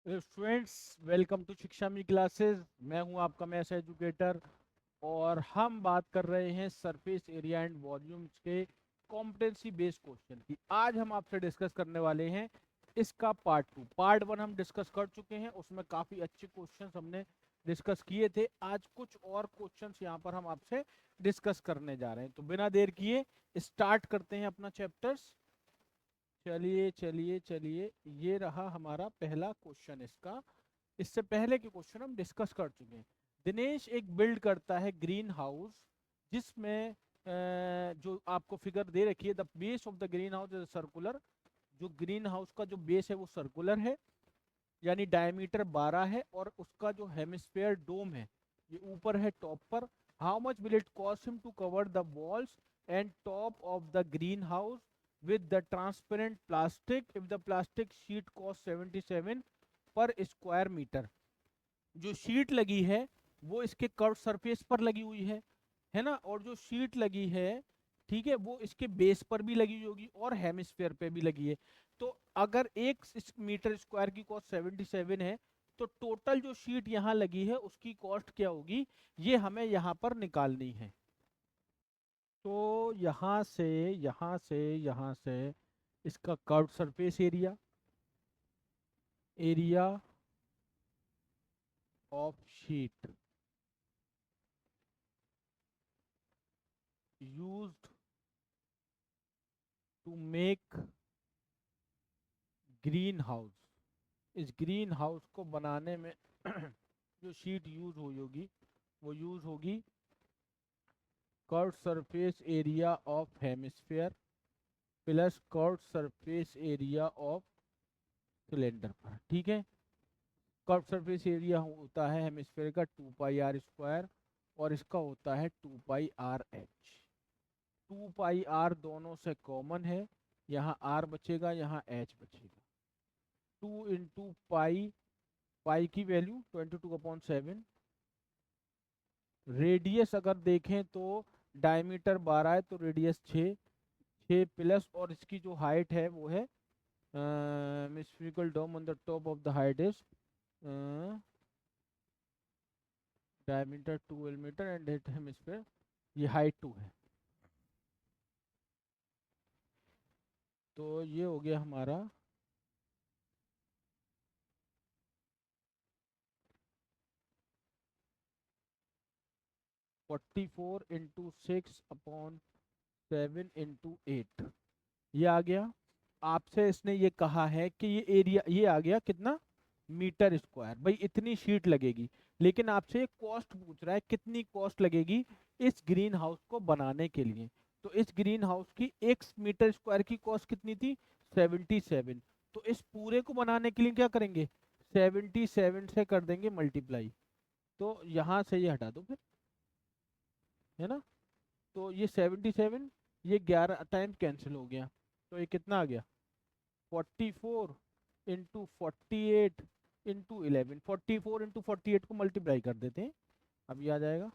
Students, welcome to शिक्षा मी classes. मैं हूं आपका मैथ्स एजुकेटर और हम बात कर रहे हैं सरफेस एरिया एंड वॉल्यूम्स के कॉम्पिटेंसी बेस्ड क्वेश्चन की। आज हम आपसे डिस्कस करने वाले हैं इसका पार्ट 1 हम डिस्कस कर चुके हैं, उसमें काफ़ी अच्छे क्वेश्चंस हमने डिस्कस किए थे। आज कुछ और क्वेश्चंस यहाँ पर हम आपसे डिस्कस करने जा रहे हैं, तो बिना देर किए स्टार्ट करते हैं अपना चैप्टर्स। चलिए चलिए चलिए, ये रहा हमारा पहला क्वेश्चन इसका। इससे पहले के क्वेश्चन हम डिस्कस कर चुके हैं। दिनेश एक बिल्ड करता है ग्रीन हाउस जिसमें जो आपको फिगर दे रखी है, the base of the green house is circular. जो ग्रीन हाउस का जो बेस है वो सर्कुलर है, यानी डायमीटर 12 है, और उसका जो हेमिस्फेयर डोम है ये ऊपर है टॉप पर। How much will it cost him to cover the walls and top of the green house with the transparent plastic if the plastic sheet cost 77 पर स्क्वायर मीटर। जो शीट लगी है वो इसके कर्व सरफेस पर लगी हुई है ना, और जो शीट लगी है, ठीक है, वो इसके बेस पर भी लगी हुई होगी और हेमिस्फेयर पे भी लगी है। तो अगर एक मीटर स्क्वायर की कॉस्ट 77 है, तो टोटल जो शीट यहाँ लगी है उसकी कॉस्ट क्या होगी, ये हमें यहाँ पर निकालनी है। तो यहाँ से इसका curve surface area, area of sheet used to make green house, इस ग्रीन हाउस को बनाने में जो शीट यूज हुई होगी वो यूज होगी curve surface area of hemisphere plus curve surface area of cylinder पर। ठीक है, कर्व सरफेस एरिया होता है हेमिस्फेयर का 2 पाई r स्क्वायर, और इसका होता है 2 पाई r h। 2 पाई r दोनों से कॉमन है, यहाँ r बचेगा, यहाँ h बचेगा। 2 इंटू पाई, पाई की वैल्यू 22/7। रेडियस अगर देखें तो डायमीटर 12 है तो रेडियस 6, 6 प्लस, और इसकी जो हाइट है वो है spherical dome on the top of the height is diameter 12 metre and height hemisphere, ये हाइट 2 है। तो ये हो गया हमारा 44 इंटू 6/7 इंटू 8, ये आ गया। आपसे इसने ये कहा है कि ये एरिया, ये आ गया कितना, मीटर स्क्वायर। भाई इतनी शीट लगेगी, लेकिन आपसे एक कॉस्ट पूछ रहा है, कितनी कॉस्ट लगेगी इस ग्रीन हाउस को बनाने के लिए। तो इस ग्रीन हाउस की एक मीटर स्क्वायर की कॉस्ट कितनी थी, 77। तो इस पूरे को बनाने के लिए क्या करेंगे, 77 से कर देंगे मल्टीप्लाई। तो यहाँ से ये हटा दो फिर, है ना। तो ये 77, ये 11 टाइम कैंसिल हो गया, तो ये कितना आ गया, 44 इंटू 48 इंटू 11। 44 इंटू 48 को मल्टीप्लाई कर देते हैं, अब ये आ जाएगा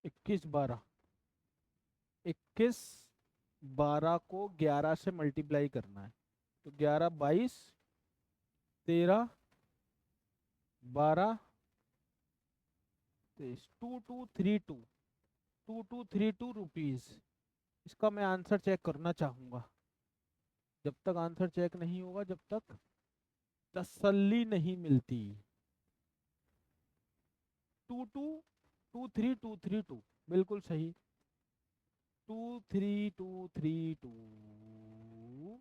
21/12। 21/12 को 11 से मल्टीप्लाई करना है, तो 11 22 13 12 23, 2232 इसका मैं आंसर चेक करना चाहूंगा। जब तक आंसर चेक नहीं होगा, जब तक तसल्ली नहीं मिलती। 222322 बिल्कुल सही। 23232,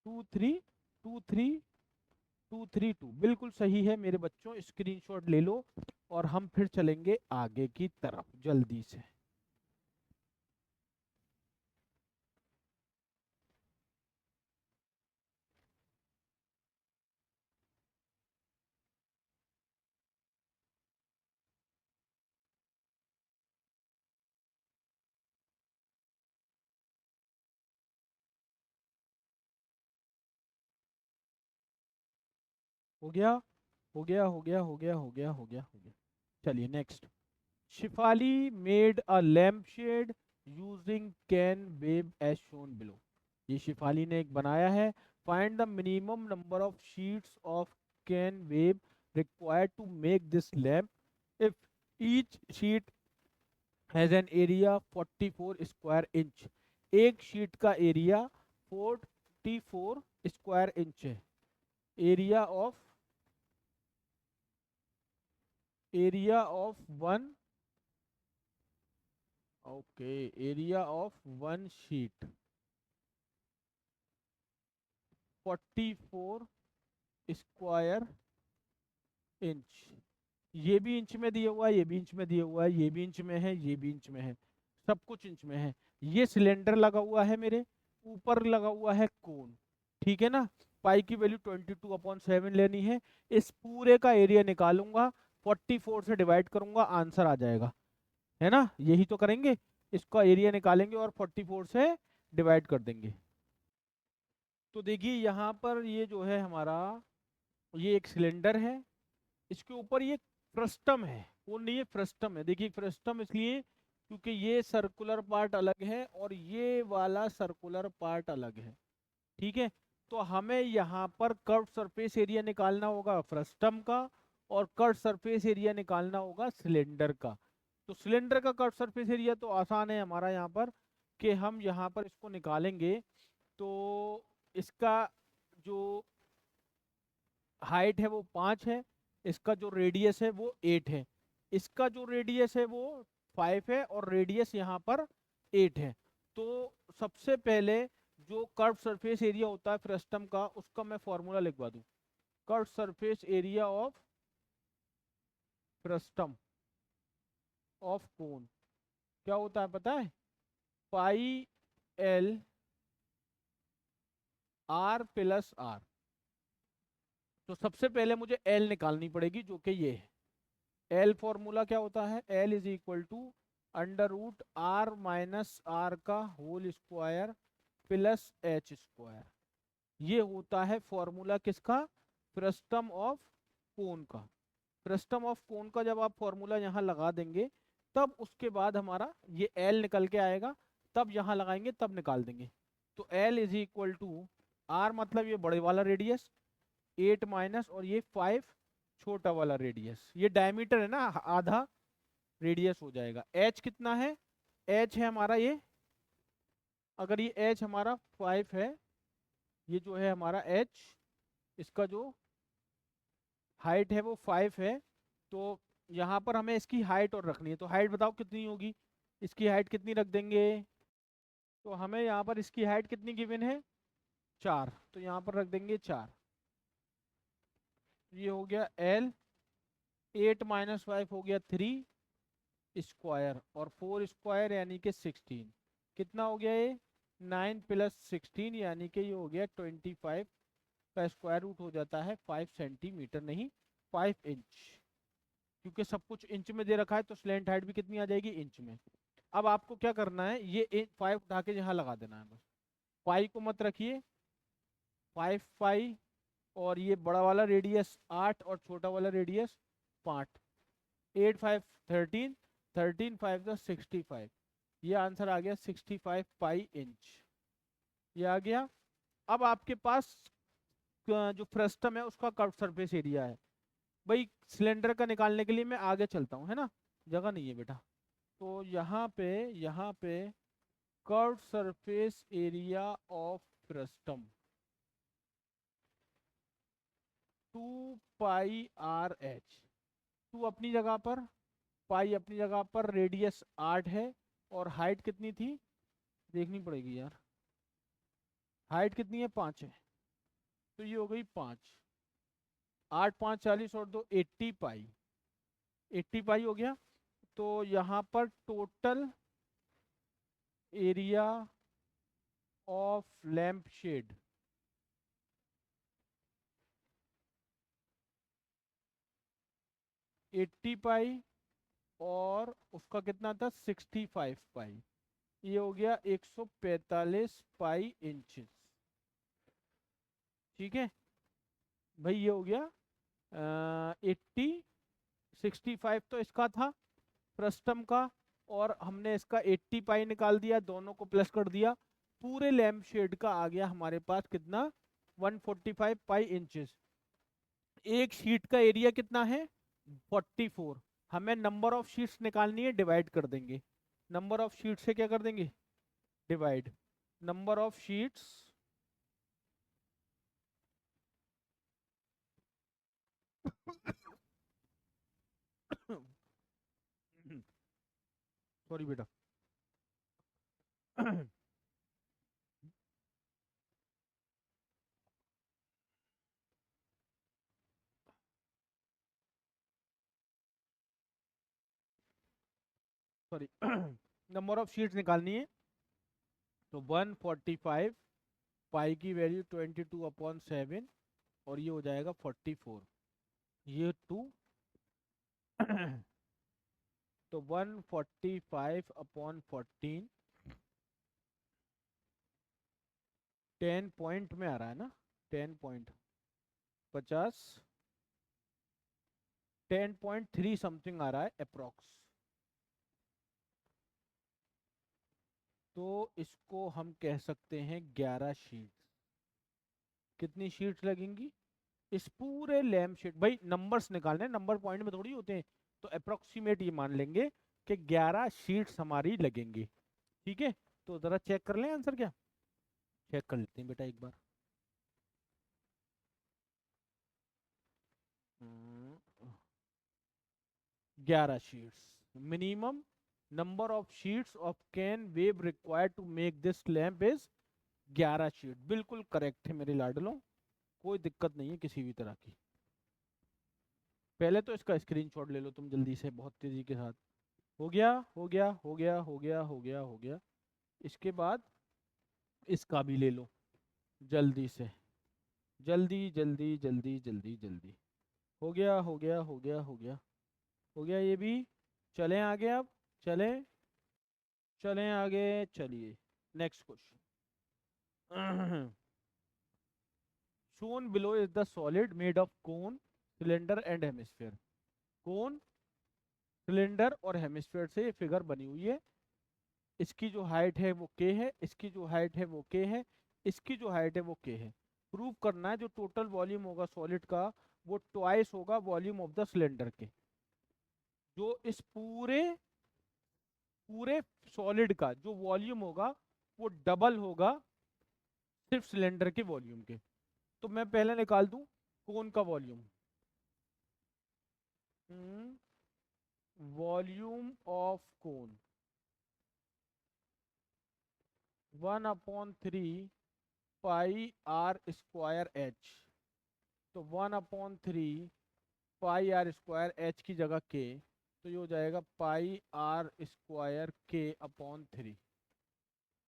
2323232 बिल्कुल सही है मेरे बच्चों, स्क्रीनशॉट ले लो। और हम फिर चलेंगे आगे की तरफ जल्दी से। हो गया हो गया हो गया हो गया हो गया हो गया हो गया। चलिए next. Shifali made a lamp shade using canvas as shown below. ये शिफाली ने एक बनाया है। Find the minimum number of sheets of canvas required to make this lamp if each sheet has an area 44 square inch. एक शीट का area 44 square inch है। Area of one, okay, area of one sheet 44 square inch. ये भी inch में दिया हुआ है, ये भी इंच में दिया हुआ है, ये भी इंच में है, ये भी इंच में है, सब कुछ इंच में है। ये सिलेंडर लगा हुआ है मेरे ऊपर, लगा हुआ है कोन, ठीक है ना। पाई की वैल्यू 22/7 लेनी है। इस पूरे का एरिया निकालूंगा, 44 से डिवाइड करूंगा, आंसर आ जाएगा, है ना। यही तो करेंगे, इसका एरिया निकालेंगे और 44 से डिवाइड कर देंगे। तो देखिए यहाँ पर ये जो है हमारा, ये एक सिलेंडर है, इसके ऊपर ये फ्रस्टम है, वो नहीं है फ्रस्टम है। देखिए फ्रस्टम इसलिए क्योंकि ये सर्कुलर पार्ट अलग है और ये वाला सर्कुलर पार्ट अलग है, ठीक है। तो हमें यहाँ पर कर्व सरफेस एरिया निकालना होगा फ्रस्टम का, और कर्व सरफेस एरिया निकालना होगा सिलेंडर का। तो सिलेंडर का कर्व सरफेस एरिया तो आसान है हमारा यहाँ पर, कि हम यहाँ पर इसको निकालेंगे। तो इसका जो हाइट है वो 5 है, इसका जो रेडियस है वो 8 है, इसका जो रेडियस है वो 5 है, और रेडियस यहाँ पर 8 है। तो सबसे पहले जो कर्व सरफेस एरिया होता है फ्रस्टम का, उसका मैं फॉर्मूला लिखवा दूं। Curve surface area of frustum of cone क्या होता है पता है? Pi L R plus R. तो सबसे पहले मुझे एल निकालनी पड़ेगी, जो कि ये है। एल फॉर्मूला क्या होता है? L is equal to under root R minus R का whole square plus H square. ये होता है फॉर्मूला किसका? फ्रस्टम ऑफ कोन का। फ्रस्टम ऑफ कोन का जब आप फॉर्मूला यहाँ लगा देंगे, तब उसके बाद हमारा ये एल निकल के आएगा, तब यहाँ लगाएंगे तब निकाल देंगे। तो L is equal to R मतलब ये बड़े वाला रेडियस 8 माइनस, और ये 5 छोटा वाला रेडियस, ये डायमीटर है ना, आधा रेडियस हो जाएगा। एच कितना है? एच है हमारा ये, अगर ये एच हमारा 5 है, ये जो है हमारा एच, इसका जो हाइट है वो 5 है। तो यहाँ पर हमें इसकी हाइट और रखनी है, तो हाइट बताओ कितनी होगी? इसकी हाइट कितनी रख देंगे? तो हमें यहाँ पर इसकी हाइट कितनी गिवन है? 4, तो यहाँ पर रख देंगे 4। ये हो गया एल, 8 माइनस 5 हो गया 3 स्क्वायर, और 4 स्क्वायर यानी कि 16। कितना हो गया ये? 9 प्लस 16 यानी कि ये हो गया 25 का स्क्वायर रूट हो जाता है 5 सेंटीमीटर, नहीं 5 इंच। क्योंकि सब कुछ इंच में दे रखा है, तो स्लैंट हाइट भी कितनी आ जाएगी? इंच में। अब आपको क्या करना है, ये 5 उठा के यहाँ लगा देना है बस। पाई को मत रखिए, 5 पाई, और ये बड़ा वाला रेडियस 8 और छोटा वाला रेडियस 5। 8 5 13, 13 5 का 65। ये आंसर आ गया 65 पाई इंच, ये आ गया। अब आपके पास जो फ्रस्टम है उसका कर्व सरफेस एरिया है। भाई सिलेंडर का निकालने के लिए मैं आगे चलता हूँ, है ना, जगह नहीं है बेटा। तो यहाँ पे curve surface area of frustum 2 pi R H. Two अपनी जगह पर, पाई अपनी जगह पर, रेडियस 8 है, और हाइट कितनी थी देखनी पड़ेगी यार। हाइट कितनी है? 5 है, तो ये हो गई 5। 8 5 40 और 2 80 पाई, 80 पाई हो गया। तो यहाँ पर total area of lamp shade 80 pi, और उसका कितना था? 65 पाई। ये हो गया 145 पाई इंचेस, ठीक है भाई, ये हो गया 80, 65 तो इसका था फ्रस्टम का, और हमने इसका 80 पाई निकाल दिया, दोनों को प्लस कर दिया, पूरे लैम्प शेड का आ गया हमारे पास कितना, 145 पाई इंचेस। एक शीट का एरिया कितना है, 44। हमें नंबर ऑफ शीट्स निकालनी है, डिवाइड कर देंगे। नंबर ऑफ शीट से क्या कर देंगे, divide. Number of sheets sorry बेटा। सॉरी। नंबर ऑफ शीट्स निकालनी है, तो 145, पाई की वैल्यू 22/7, और ये हो जाएगा 44, ये 2। तो 145/14, 10 पॉइंट में आ रहा है ना, 10.50, 10.3 समथिंग आ रहा है अप्रोक्स। तो इसको हम कह सकते हैं 11 शीट्स। कितनी शीट्स लगेंगी इस पूरे लैम्प शीट, भाई नंबर्स निकालने, नंबर पॉइंट में थोड़ी होते हैं, तो अप्रोक्सीमेट ये मान लेंगे कि 11 शीट्स हमारी लगेंगी। ठीक है, तो जरा चेक कर लें आंसर क्या, चेक कर लेते हैं बेटा एक बार। 11 sheets, minimum number of sheets of canvas required to make this lamp is 11 sheet. बिल्कुल करेक्ट है मेरे लाडलों, कोई दिक्कत नहीं है किसी भी तरह की। पहले तो इसका स्क्रीनशॉट ले लो तुम जल्दी से, बहुत तेजी के साथ। हो गया, हो गया, हो गया, हो गया, हो गया, हो गया। इसके बाद इसका भी ले लो जल्दी से, जल्दी जल्दी जल्दी जल्दी जल्दी। हो गया, हो गया, हो गया, हो गया, हो गया ये भी। चलें आगे अब, चलें, चलें आगे, चलिए next question. shown below is the solid made of cone, cylinder and hemisphere। Cone, cylinder और हेमिस्फेयर से ये फिगर बनी हुई है। इसकी जो हाइट है वो के है, इसकी जो हाइट है वो के है, इसकी जो हाइट है वो के है। प्रूव करना है जो टोटल वॉल्यूम होगा सॉलिड का वो ट्वाइस होगा वॉल्यूम ऑफ द सिलेंडर के। जो इस पूरे पूरे सॉलिड का जो वॉल्यूम होगा वो डबल होगा सिर्फ सिलेंडर के वॉल्यूम के। तो मैं पहले निकाल दूं कोन का volume. Volume of cone 1/3 pi R square H. तो 1/3 पाई आर स्क्वायर एच की जगह के, तो ये हो जाएगा पाई आर स्क्वायर के अपॉन 3।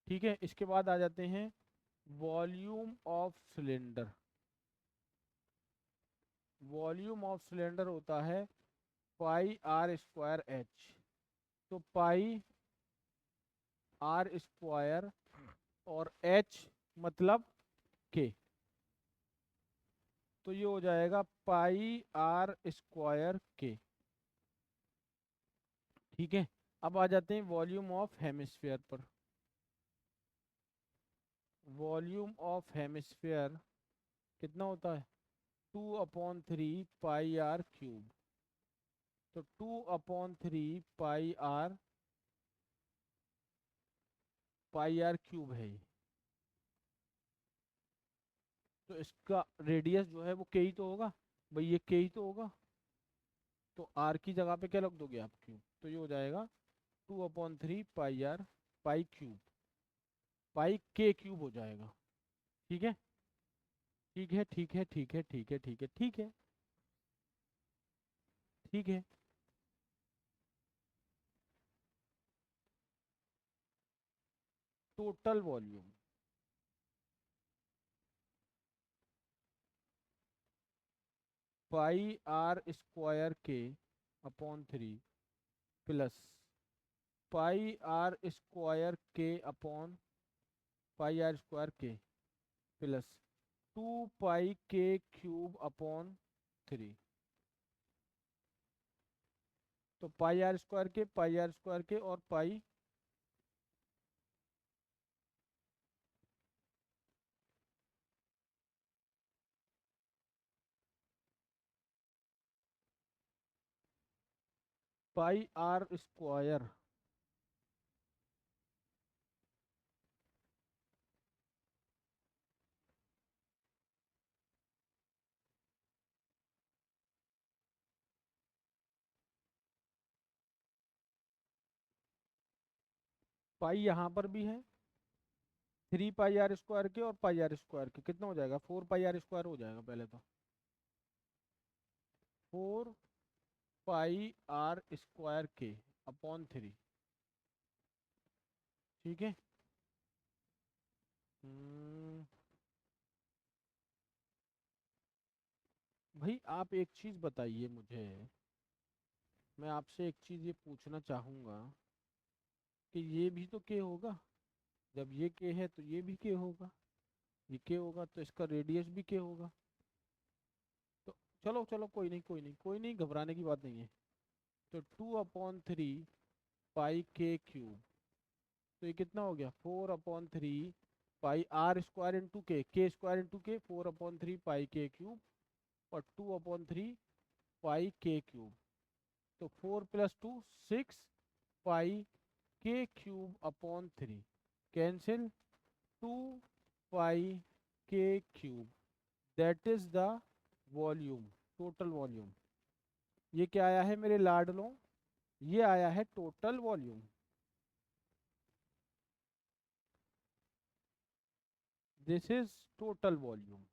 ठीक है, इसके बाद आ जाते हैं volume of cylinder. Volume of cylinder होता है पाई आर स्क्वायर एच। तो पाई आर स्क्वायर और एच मतलब के, तो ये हो जाएगा पाई आर स्क्वायर के। ठीक है, अब आ जाते हैं वॉल्यूम ऑफ हेमिस्फेयर पर। वॉल्यूम ऑफ हेमिस्फेयर कितना होता है, 2/3 पाई आर क्यूब। तो 2/3 पाई आर क्यूब है ये। तो इसका रेडियस जो है वो के ही तो होगा, भाई ये के ही तो होगा। तो आर की जगह पे क्या लग दोगे आप, क्यूब। तो ये हो जाएगा 2/3 पाई आर, पाई क्यूब, पाई के क्यूब हो जाएगा। ठीक है, ठीक है, ठीक है, ठीक है, ठीक है, ठीक है, ठीक है, ठीक है। Total volume pi R square के upon 3 plus pi R square के अपॉन पाई आर स्क्वायर के प्लस 2 पाई के क्यूब अपॉन 3। तो पाई आर स्क्वायर के, पाई आर स्क्वायर के और पाई पाई आर स्क्वायर पाई यहाँ पर भी है, 3 पाई आर स्क्वायर के और पाई आर स्क्वायर के, कितना हो जाएगा 4 पाई आर स्क्वायर हो जाएगा पहले तो, 4 पाई आर स्क्वायर के अपॉन 3। ठीक है। भाई आप एक चीज बताइए मुझे, मैं आपसे एक चीज ये पूछना चाहूंगा कि ये भी तो के होगा, जब ये के है तो ये भी के होगा, ये के होगा तो इसका रेडियस भी के होगा। तो चलो चलो कोई नहीं, कोई नहीं, कोई नहीं, घबराने की बात नहीं है। तो 2/3 पाई के क्यूब, तो ये कितना हो गया 4/3 पाई आर स्क्वायर इंटू के स्क्वायर इंटू के, 4/3 पाई के क्यूब और 2/3 पाई के क्यूब। तो 4 + 2 6 पाई के क्यूब अपॉन 3, कैंसिल, 2 पाई के cube, that is the volume, total volume. ये क्या आया है मेरे लाडलों, ये आया है total volume. This is total volume.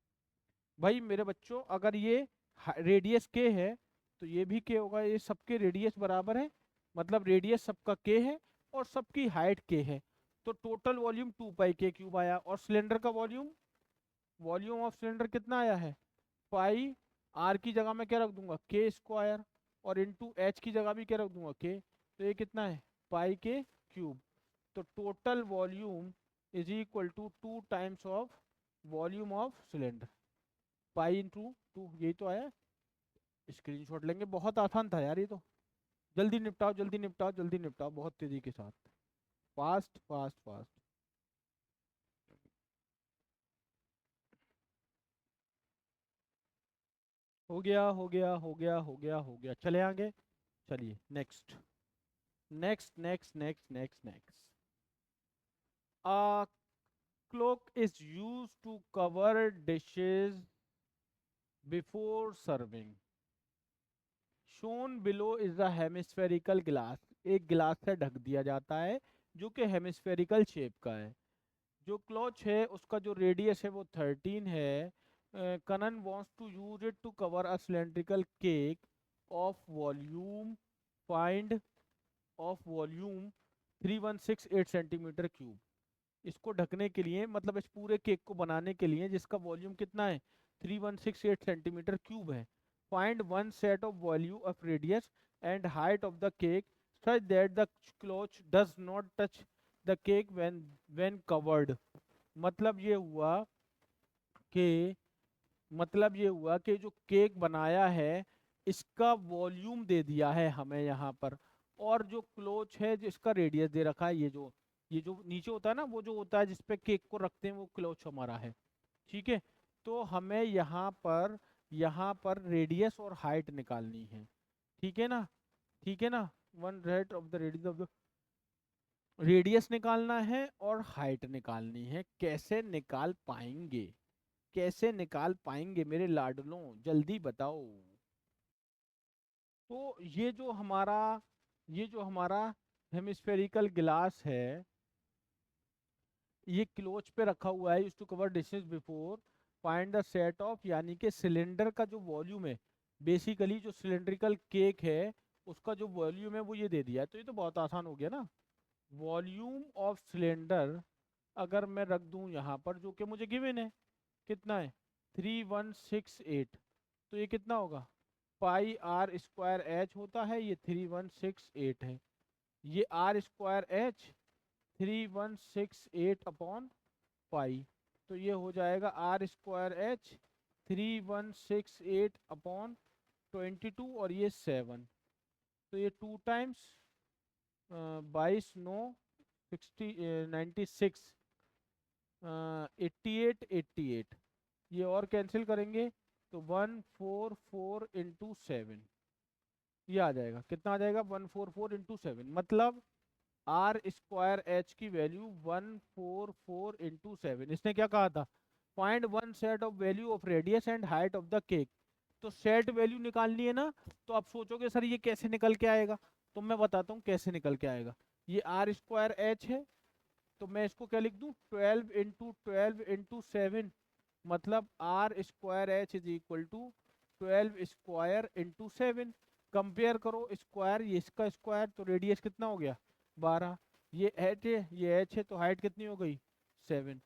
भाई मेरे बच्चों, अगर ये रेडियस के है तो ये भी के होगा, ये सबके रेडियस बराबर है, मतलब रेडियस सबका के है और सबकी हाइट के है। तो टोटल वॉल्यूम 2 पाई के क्यूब आया। और सिलेंडर का वॉल्यूम, वॉल्यूम ऑफ सिलेंडर कितना आया है, पाई आर की जगह में क्या रख दूंगा के स्क्वायर, और इंटू एच की जगह भी क्या रख दूंगा के, तो ये कितना है पाई के क्यूब। तो total volume is equal to 2 times of volume of cylinder, pi into 2, यही तो आया। स्क्रीनशॉट लेंगे, बहुत आसान था यार ये तो। जल्दी निपटाओ, जल्दी निपटाओ, जल्दी निपटाओ, बहुत तेजी के साथ, फास्ट फास्ट फास्ट। हो गया हो गया हो गया हो गया हो गया, चले आगे। चलिए next, next next next next next. A cloak is used to cover dishes before serving. Shown below is a hemispherical glass. एक गिलास से ढक दिया जाता है जो कि हेमिस्फेरिकल शेप का है। जो क्लॉच है उसका जो रेडियस है वो 13 है। Kanan wants to use it to cover a cylindrical cake of volume, find of volume 3168 centimetre cube. इसको ढकने के लिए, मतलब इस पूरे केक को बनाने के लिए जिसका वॉल्यूम कितना है 3168 सेंटीमीटर क्यूब है, find one set of value of radius and height of the cake such that the cloth does not touch the cake when covered. मतलब ये हुआ कि मतलब ये हुआ कि जो केक बनाया है इसका वॉल्यूम दे दिया है हमें यहाँ पर, और जो क्लोच है जिसका रेडियस दे रखा है, ये जो नीचे होता है ना, वो जो होता है जिसपे केक को रखते हैं, वो क्लोच हमारा है। ठीक है। तो हमें यहाँ पर रेडियस और हाइट निकालनी है। ठीक है ना, ठीक है ना, one rate of the radius of the, radius निकालना है और हाइट निकालनी है। कैसे निकाल पाएंगे, कैसे निकाल पाएंगे मेरे लाडलों, जल्दी बताओ। तो ये जो हमारा हेमिस्फेरिकल गिलास है, ये क्लोच पे रखा हुआ है, used to cover dishes before, find the set of, यानी कि सिलेंडर का जो वॉल्यूम है, बेसिकली जो सिलेंड्रिकल केक है उसका जो वॉल्यूम है वो ये दे दिया है। तो ये तो बहुत आसान हो गया ना। वॉल्यूम ऑफ सिलेंडर अगर मैं रख दूं यहाँ पर, जो कि मुझे गिवन है, कितना है 3168, तो ये कितना होगा पाई आर स्क्वायर एच होता है, ये 3168 है। ये R²H 3168/पाई, तो ये हो जाएगा R²H 3168/22 और ये 7। तो ये 2 टाइम्स 22 9 60 96 88 88, ये और कैंसिल करेंगे तो 144 इंटू 7, ये आ जाएगा। कितना आ जाएगा? 144 इंटू 7, मतलब आर स्क्वायर एच की वैल्यू 144 इंटू 7। इसने क्या कहा था? Find one set of value of radius and height of the cake. तो सेट वैल्यू निकालनी है ना, तो आप सोचोगे सर ये कैसे निकल के आएगा, तो मैं बताता हूँ कैसे निकल के आएगा। ये आर स्क्वायर एच है, तो मैं इसको क्या लिख दूं? 12 इंटू 7, मतलब R square H is equal to 12 square into 7। Compare करो स्क्वायर, ये इसका स्क्वायर, तो रेडियस कितना हो गया? 12। ये एच है, ये एच है, तो हाइट कितनी हो गई? 7।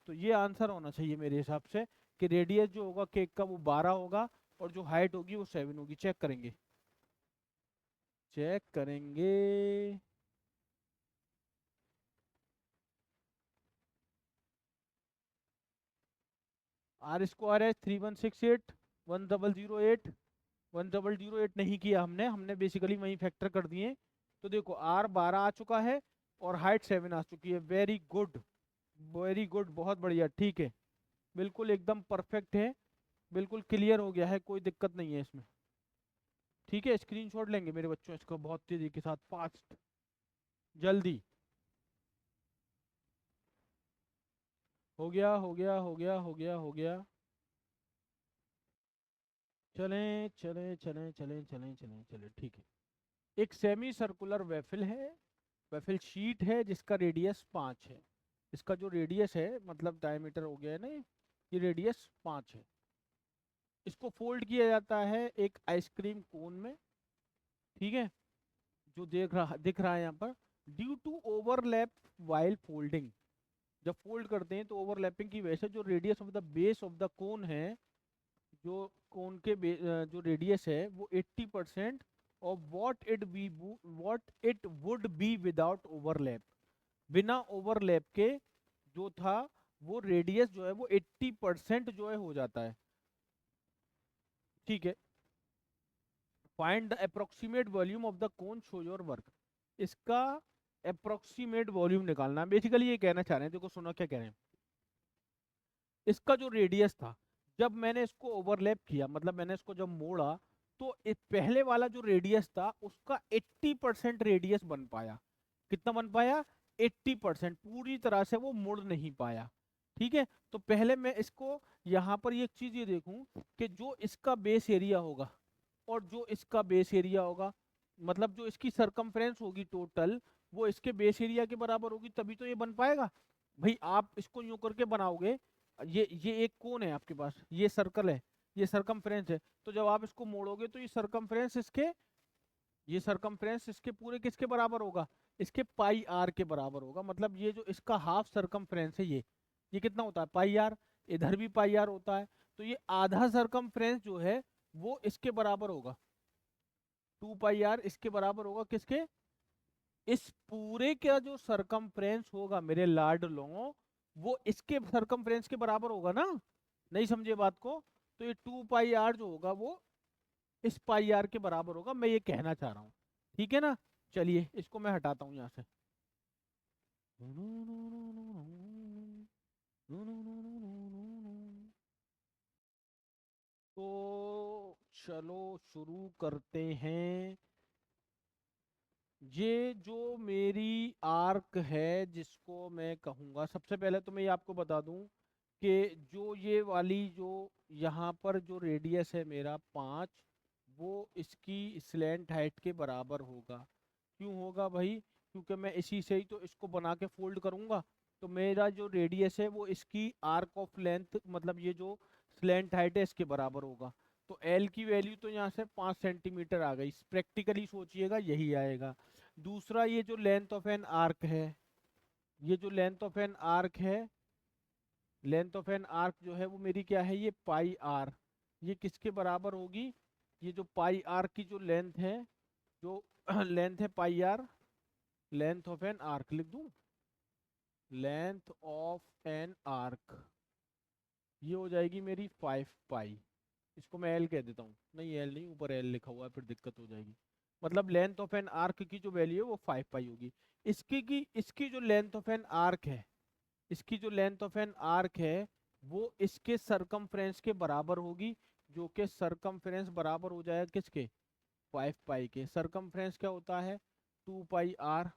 तो ये आंसर होना चाहिए मेरे हिसाब से कि रेडियस जो होगा केक का वो 12 होगा और जो हाइट होगी वो 7 होगी। चेक करेंगे, चेक करेंगे। आर स्क्वायर है 3168 1008, 1008 नहीं किया हमने, हमने बेसिकली वही फैक्टर कर दिए। तो देखो आर 12 आ चुका है और हाइट 7 आ चुकी है। वेरी गुड, वेरी गुड, बहुत बढ़िया, ठीक है, बिल्कुल एकदम परफेक्ट है, बिल्कुल क्लियर हो गया है, कोई दिक्कत नहीं है इसमें। ठीक है, स्क्रीनशॉट लेंगे मेरे बच्चों इसको बहुत तेजी के साथ, फास्ट, जल्दी। हो गया, हो गया, हो गया, हो गया, हो गया। चलें चलें चलें चलें चलें चलें चलें, ठीक है। एक सेमी सर्कुलर वेफिल है, वेफिल शीट है जिसका रेडियस 5 है। इसका जो रेडियस है, मतलब डायमीटर हो गया है ना, ये रेडियस 5 है। इसको फोल्ड किया जाता है एक आइसक्रीम कोन में, ठीक है, जो दिख रहा है यहाँ पर। Due to overlap while folding, जब फोल्ड करते हैं तो ओवरलैपिंग की वजह से जो radius of the base of the cone है, जो कोन के जो रेडियस है वो 80% of what it would be without overlap. बिना ओवरलैप के जो था वो रेडियस जो है वो 80% जो है हो जाता है। ठीक है, find the approximate volume of the cone, show your work. इसका अप्रोक्सीमेट वॉल्यूम निकालना है, बेसिकली ये कहना चाह रहे हैं, देखो सुनो क्या कह रहे हैं। इसका जो रेडियस था, जब मैंने इसको ओवरलैप किया, मतलब मैंने इसको जब मोड़ा, तो पहले वाला जो रेडियस था उसका 80% रेडियस बन पाया। कितना बन पाया? 80%, पूरी तरह से वो मुड़ नहीं पाया। ठीक है, तो पहले मैं इसको यहाँ पर एक चीज ये देखूं कि जो इसका बेस एरिया होगा और जो इसका बेस एरिया होगा, मतलब जो इसकी सरकमफ्रेंस होगी टोटल, वो इसके बेस एरिया के बराबर होगी, तभी तो ये बन पाएगा। भाई आप इसको यूं करके बनाओगे, ये एक कोन है आपके पास, ये सर्कल है, ये सरकमफ्रेंस है, तो जब आप इसको मोड़ोगे तो ये सरकमफ्रेंस इसके पूरे किसके बराबर होगा? इसके पाई आर के बराबर होगा। मतलब ये जो इसका हाफ सरकमफ्रेंस है, ये कितना होता है? Pi are. इधर भी पाई आर होता है, तो ये आधा सरकमफ्रेंस जो है वो इसके बराबर होगा, 2 पाई आर इसके बराबर होगा। किसके? इस पूरे का जो सरकमफ्रेंस होगा मेरे लाड लोगों, वो इसके सरकमफ्रेंस के बराबर होगा ना। नहीं समझे बात को? तो ये 2 पाई आर जो होगा वो इस पाई आर के बराबर होगा, मैं ये कहना चाह रहा हूँ। ठीक है ना? चलिए इसको मैं हटाता हूँ यहाँ से। तो चलो शुरू करते हैं। ये जो मेरी आर्क है जिसको मैं कहूँगा, सबसे पहले तो मैं ये आपको बता दूं कि जो ये वाली जो यहाँ पर जो रेडियस है मेरा 5, वो इसकी स्लैंट हाइट के बराबर होगा। क्यों होगा भाई? क्योंकि मैं इसी से ही तो इसको बना के फोल्ड करूँगा, तो मेरा जो रेडियस है वो इसकी आर्क ऑफ लेंथ, मतलब ये जो स्लैंट हाइट है इसके बराबर होगा। तो एल की वैल्यू तो यहाँ से 5 सेंटीमीटर आ गई, प्रैक्टिकली सोचिएगा यही आएगा। दूसरा, ये जो लेंथ ऑफ एन आर्क है, ये जो लेंथ ऑफ एन आर्क है, लेंथ ऑफ एन आर्क जो है वो मेरी क्या है? ये पाई आर। ये किसके बराबर होगी? ये जो पाई आर की जो लेंथ है, जो लेंथ है pi R, length of an arc लिख दूं, लेंथ ऑफ एन आर्क, ये हो जाएगी मेरी 5 पाई। इसको मैं एल कह देता हूँ, नहीं एल नहीं, ऊपर एल लिखा हुआ है फिर दिक्कत हो जाएगी। मतलब लेंथ ऑफ एन आर्क की जो वैल्यू है वो 5 पाई होगी। इसकी जो लेंथ ऑफ एन आर्क है, इसकी जो लेंथ ऑफ एन आर्क है वो इसके सरकमफ्रेंस के बराबर होगी, जो कि सरकमफ्रेंस बराबर हो जाएगा किसके, 5 पाई के। सरकमफ्रेंस क्या होता है, 2 pi are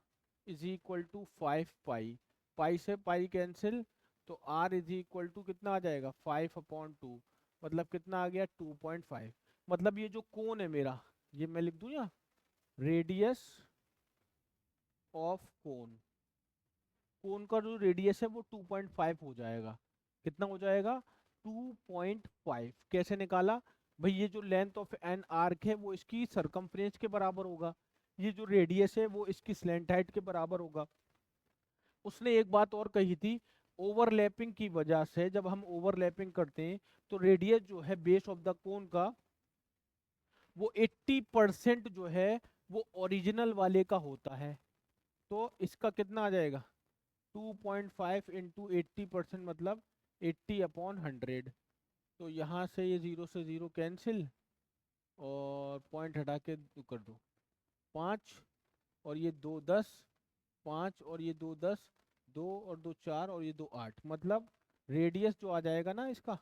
is equal to 5 पाई, पाई से पाई कैंसिल, तो आर इज इक्वल टू कितना आ जाएगा 5/2, मतलब कितना आ गया 2.5। मतलब ये जो कोण है मेरा, ये मैं लिख दूं या रेडियस ऑफ कोण, कोन का जो रेडियस है वो 2.5 हो जाएगा। कितना हो जाएगा 2.5। कैसे निकाला भाई, ये जो लेंथ ऑफ एन आर्क है वो इसकी सरकमफ्रेंस के बराबर होगा, ये जो रेडियस है वो इसकी स्लैंट हाइट के बराबर होगा। उसने एक बात और कही थी, ओवरलैपिंग की वजह से जब हम ओवरलैपिंग करते हैं तो रेडियस जो है बेस ऑफ द कोन का वो 80% जो है वो ओरिजिनल वाले का होता है। तो इसका कितना आ जाएगा 2.5 इंटू 80% मतलब 80/100। तो यहाँ से ये 0 से 0 कैंसिल, और पॉइंट हटा के कर दो 5, और ये 2 10, 5 और ये 2 10, 2 और 2 4 और ये 2 8, मतलब रेडियस जो आ जाएगा ना इसका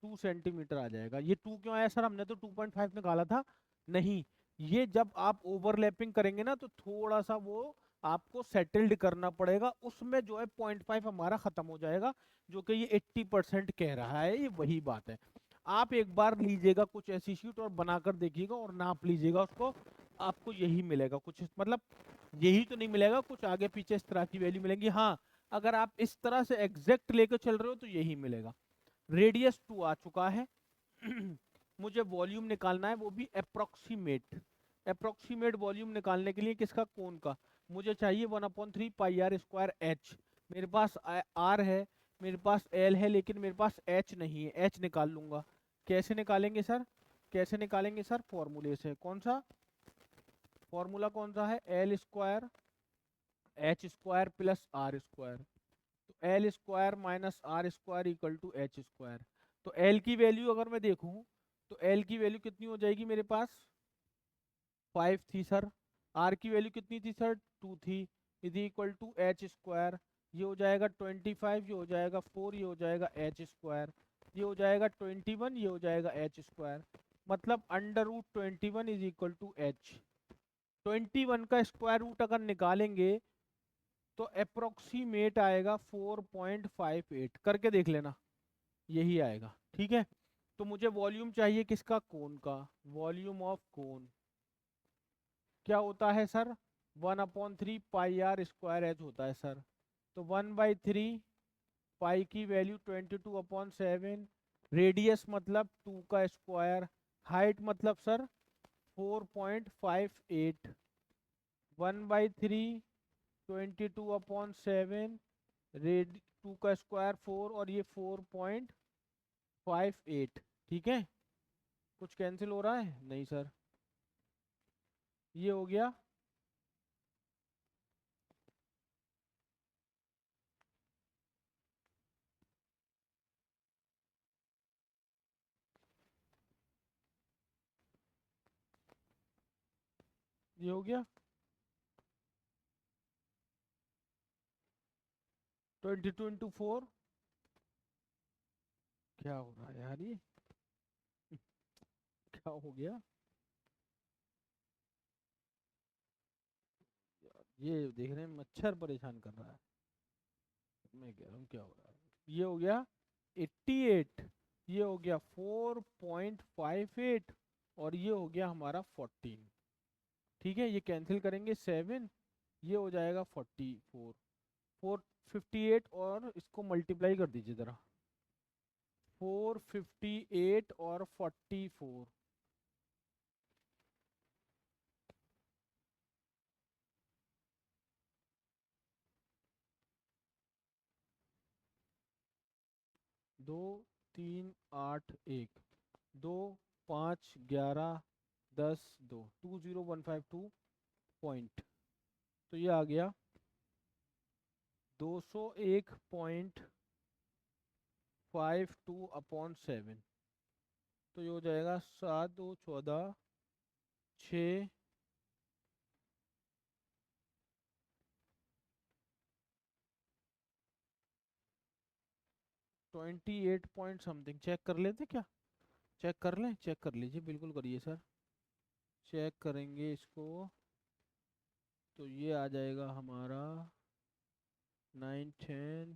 2 सेंटीमीटर आ जाएगा। ये 2 क्यों आया सर, हमने तो 2.5 निकाला था। नहीं, ये जब आप ओवरलैपिंग करेंगे ना तो थोड़ा सा वो आपको सेटल्ड करना पड़ेगा, उसमें जो है 0.5 हमारा खत्म हो जाएगा, जो कि ये 80% कह रहा है, ये वही बात है। आप एक बार लीजिएगा कुछ ऐसी शीट और बनाकर देखिएगा और नाप लीजिएगा उसको, आपको यही मिलेगा कुछ, मतलब यही तो नहीं मिलेगा, कुछ आगे पीछे इस तरह की वैल्यू मिलेंगी। हाँ, अगर आप इस तरह से एग्जैक्ट लेकर चल रहे हो तो यही मिलेगा। रेडियस 2 आ चुका है। मुझे वॉल्यूम निकालना है, वो भी अप्रोक्सीमेट। अप्रोक्सीमेट वॉल्यूम निकालने के लिए किसका, कोन का। मुझे चाहिए 1/3 πr² एच। मेरे पास आर है, मेरे पास एल है, लेकिन मेरे पास एच नहीं है। एच निकाल लूंगा। कैसे निकालेंगे सर, कैसे निकालेंगे सर, फॉर्मूले से। कौन सा फॉर्मूला, कौन सा है, L² H² प्लस R²। तो L² minus R² equal to H²। तो L की वैल्यू अगर मैं देखूं तो L की वैल्यू कितनी हो जाएगी मेरे पास, 5 थी सर। R की वैल्यू कितनी थी सर, 2 थी। इज इक्वल टू H², ये हो जाएगा 25, ये हो जाएगा 4, ये हो जाएगा H², ये हो जाएगा 21, ये हो जाएगा H²। मतलब √21 इज इक्वल टू H। 21 का स्क्वायर रूट अगर निकालेंगे तो अप्रोक्सीमेट आएगा 4.58, करके देख लेना, यही आएगा। ठीक है, तो मुझे वॉल्यूम चाहिए किसका, कोन का। वॉल्यूम ऑफ कोन क्या होता है सर, 1/3 πr² होता है सर। तो 1/3 पाई की वैल्यू 22/7, रेडियस मतलब 2 का स्क्वायर, हाइट मतलब सर 4.58, 1/3 22/7, रेड 2 का स्क्वायर 4 और ये 4.58। ठीक है, कुछ कैंसिल हो रहा है नहीं सर, ये हो गया। ये हो गया 22 × 4। क्या हो रहा है यार, ये क्या हो गया यार, ये देख रहे हैं मच्छर परेशान कर रहा है। मैं कह रहा हूँ क्या हो रहा है, ये हो गया 88, ये हो गया 4.58, और ये हो गया हमारा 14। ठीक है, ये कैंसिल करेंगे 7, ये हो जाएगा 44, 458, और इसको मल्टीप्लाई कर दीजिए ज़रा, 458 और 44, 2 3 8 1, 2 5 11 10 2, 20152 तो ये आ गया 201.52/7। तो ये हो जाएगा 7 2 14, 6 28 पॉइंट समथिंग। चेक कर लेते क्या? चेक कर लें? चेक कर लीजिए, बिल्कुल करिए सर। चेक करेंगे इसको तो ये आ जाएगा हमारा 9 10